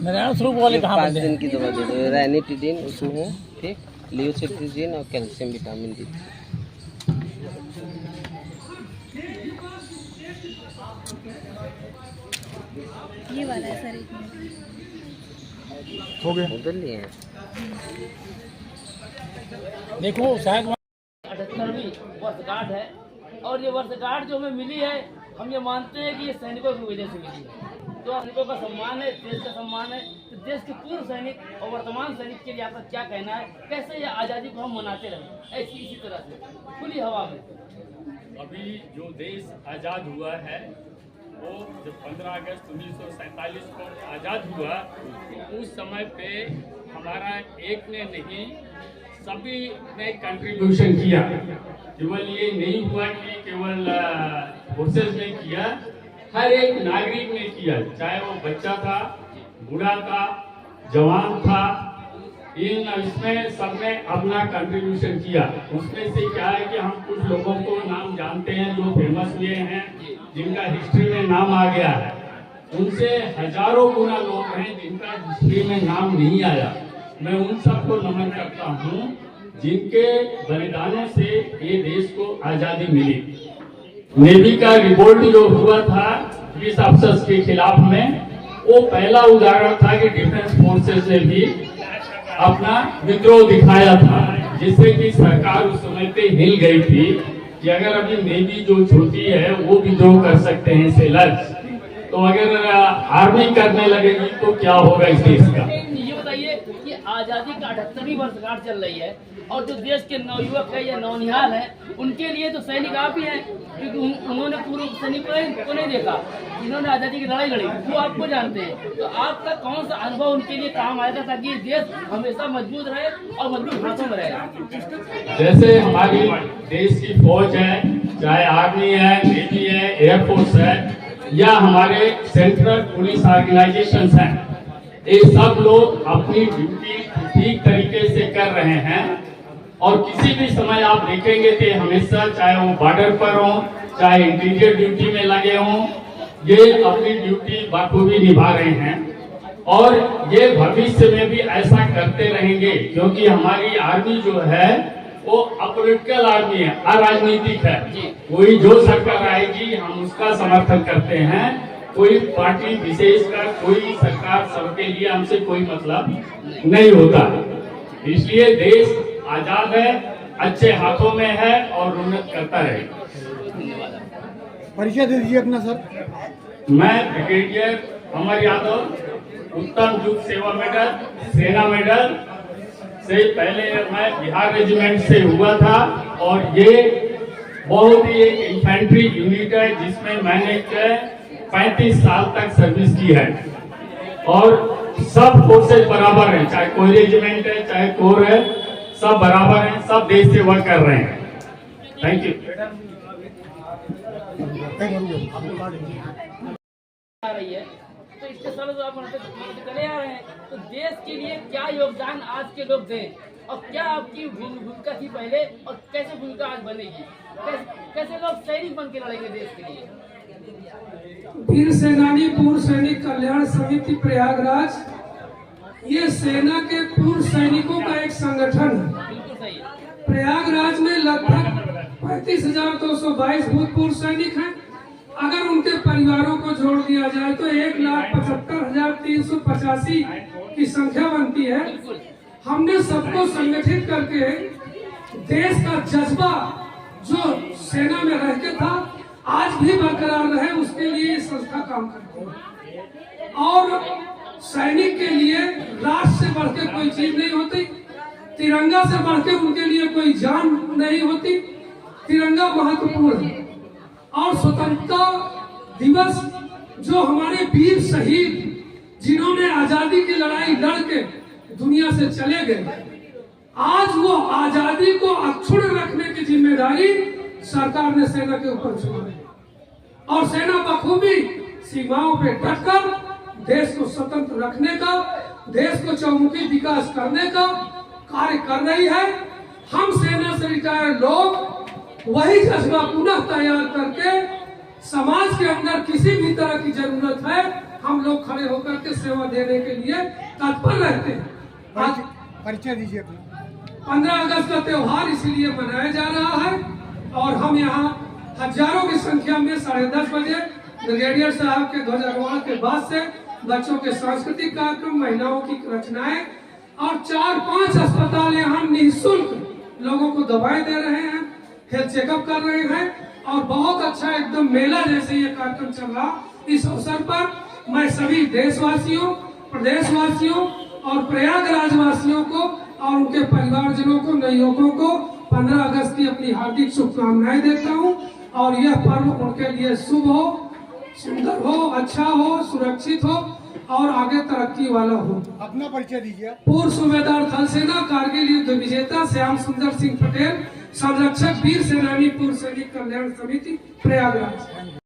नारायण स्वरूप वाले कहाँ 5 बंदे दिन हैं? की दवा दे दो, रैनिटिडिन उसमें है, ठीक, लियोसिट्रिजिन और कैल्शियम विटामिन डी। ये वाला है सर, एक मिनट हो गया। उधर लिए हैं। देखो शायद 78वीं वर्षगांठ है और ये वर्षगांठ जो हमें मिली है, हम ये मानते हैं कि ये सैनिकों की वजह से मिली है। तो सैनिकों का सम्मान है, देश का सम्मान है। तो देश के पूर्व सैनिक और वर्तमान सैनिक के लिए आपका क्या कहना है? कैसे ये आज़ादी को हम मनाते रहे ऐसी इसी तरह से खुली हवा में? अभी जो देश आज़ाद हुआ है वो जब 15 अगस्त 1947 को आज़ाद हुआ, उस समय पे हमारा एक ने नहीं सभी ने कंट्रीब्यूशन किया। केवल ये नहीं हुआ कि केवल फोर्सेस ने किया, हर एक नागरिक ने किया, चाहे वो बच्चा था, बूढ़ा था, जवान था, इसमें सबने अपना कंट्रीब्यूशन किया। उसमें से क्या है कि हम कुछ लोगों को नाम जानते हैं जो फेमस हुए हैं, जिनका हिस्ट्री में नाम आ गया है। उनसे हजारों गुना लोग हैं जिनका हिस्ट्री में नाम नहीं आया। मैं उन सबको नमन करता हूँ जिनके बलिदानों से ये देश को आजादी मिली। नेवी का रिवोल्ट जो हुआ था पुलिस अफसर्स के खिलाफ में, वो पहला उदाहरण था कि डिफेंस फोर्सेस ने भी अपना विद्रोह दिखाया था, जिससे कि सरकार उस समय पे हिल गई थी कि अगर अभी नेवी जो छोटी है वो विद्रोह कर सकते हैं सेलर्स, तो अगर आर्मी करने लगेगी तो क्या होगा इस देश का। ये बताइए कि आज़ादी का 78वीं वर्षगांठ चल रही है और जो देश के नवयुवक है या नौनिहाल है, उनके लिए तो सैनिक आप ही हैं, क्योंकि उन्होंने पूर्व सैनिक को नहीं देखा, जिन्होंने आज़ादी की लड़ाई लड़ी वो आपको जानते हैं। तो आपका कौन सा अनुभव उनके लिए काम आएगा ताकि ये देश हमेशा मजबूत रहे और मजबूत हाथों में रहे? जैसे हमारी देश की फौज है, चाहे आर्मी है, नेवी है, एयरफोर्स है, या हमारे सेंट्रल पुलिस ऑर्गेनाइजेशन हैं, ये सब लोग अपनी ड्यूटी ठीक तरीके से कर रहे हैं। और किसी भी समय आप देखेंगे कि हमेशा, चाहे वो बॉर्डर पर हो, चाहे इंटीरियर ड्यूटी में लगे हों, ये अपनी ड्यूटी बखूबी निभा रहे हैं और ये भविष्य में भी ऐसा करते रहेंगे, क्योंकि हमारी आर्मी जो है वो अपॉलिटिकल आर्मी है, अराजनीतिक है। कोई जो सरकार आएगी हम उसका समर्थन करते हैं, कोई पार्टी विशेष का, कोई सरकार, सबके लिए हमसे कोई मतलब नहीं होता। इसलिए देश आजाद है, अच्छे हाथों में है और उन्नत करता रहेगा। परिचय दे दीजिए अपना सर। मैं ब्रिगेडियर अमर यादव, उत्तम युग सेवा मेडल, सेना मेडल से पहले मैं बिहार रेजिमेंट से हुआ था और ये बहुत ही एक इन्फेंट्री यूनिट है जिसमें मैंने 35 साल तक सर्विस की है। और सब फोर्सेज बराबर हैं, चाहे कोई रेजिमेंट है, चाहे कोर है, सब बराबर हैं, सब देश सेवा कर रहे हैं। Thank you. आ रही है तो इसके साथ तो आप चले आ रहे हैं, तो देश के लिए क्या योगदान आज के लोग दें और क्या आपकी भूमिका थी पहले और कैसे भूमिका आज बनेगी? कैसे लोग सैनिक बन के लड़ेंगे देश के लिए? वीर सेनानी पूर्व सैनिक कल्याण समिति प्रयागराज, ये सेना के पूर्व सैनिकों का एक संगठन है। बिल्कुल सही है। प्रयागराज में लगभग 35,222 भूतपूर्व सैनिक हैं। अगर उनके परिवारों को जोड़ दिया जाए तो 1,75,385 की संख्या बनती है। हमने सबको संगठित करके देश का जज्बा जो सेना में रह के था आज भी बरकरार रहे, उसके लिए ये संस्था काम करती है। और सैनिक के लिए राष्ट्र से बढ़ के कोई चीज नहीं होती, तिरंगा से बढ़ के उनके लिए कोई जान नहीं होती। तिरंगा महत्वपूर्ण है। और स्वतंत्रता दिवस जो हमारे वीर शहीद जिन्होंने आजादी की लड़ाई लड़ के दुनिया से चले गए, आज वो आजादी को अक्षुण्ण रखने की जिम्मेदारी सरकार ने सेना के ऊपर छोड़ी और सेना बखूबी सीमाओं पे डटकर देश को स्वतंत्र रखने का, देश को चौमुखी विकास करने का कार्य कर रही है। हम सेना से रिटायर्ड लोग वही जज्बा पुनः तैयार करके समाज के अंदर किसी भी तरह की जरूरत है हम लोग खड़े होकर के सेवा देने के लिए तत्पर रहते हैं। आज परिचय दीजिए अपना। 15 अगस्त का त्योहार इसीलिए मनाया जा रहा है और हम यहाँ हजारों की संख्या में 10:30 बजे ब्रिगेडियर साहब के ध्वजारोहण के बाद से बच्चों के सांस्कृतिक कार्यक्रम, महिलाओं की रचनाएं और 4-5 अस्पताल यहाँ निःशुल्क लोगों को दवाएं दे रहे हैं, हेल्थ चेकअप कर रहे हैं और बहुत अच्छा एकदम मेला जैसे ये कार्यक्रम चल रहा। इस अवसर पर मैं सभी देशवासियों, प्रदेशवासियों और प्रयागराज वासियों को और उनके परिवारजनों को, नवयुवकों को 15 अगस्त की अपनी हार्दिक शुभकामनाएं देता हूं और यह पर्व उनके लिए शुभ हो, सुंदर हो, अच्छा हो, सुरक्षित हो और आगे तरक्की वाला हो। अपना परिचय दीजिए। पूर्व सूबेदार थल सेना, कारगिल युद्ध विजेता श्याम सुंदर सिंह पटेल, संरक्षक वीर सेनानी पूर्व सैनिक कल्याण समिति, प्रयागराज।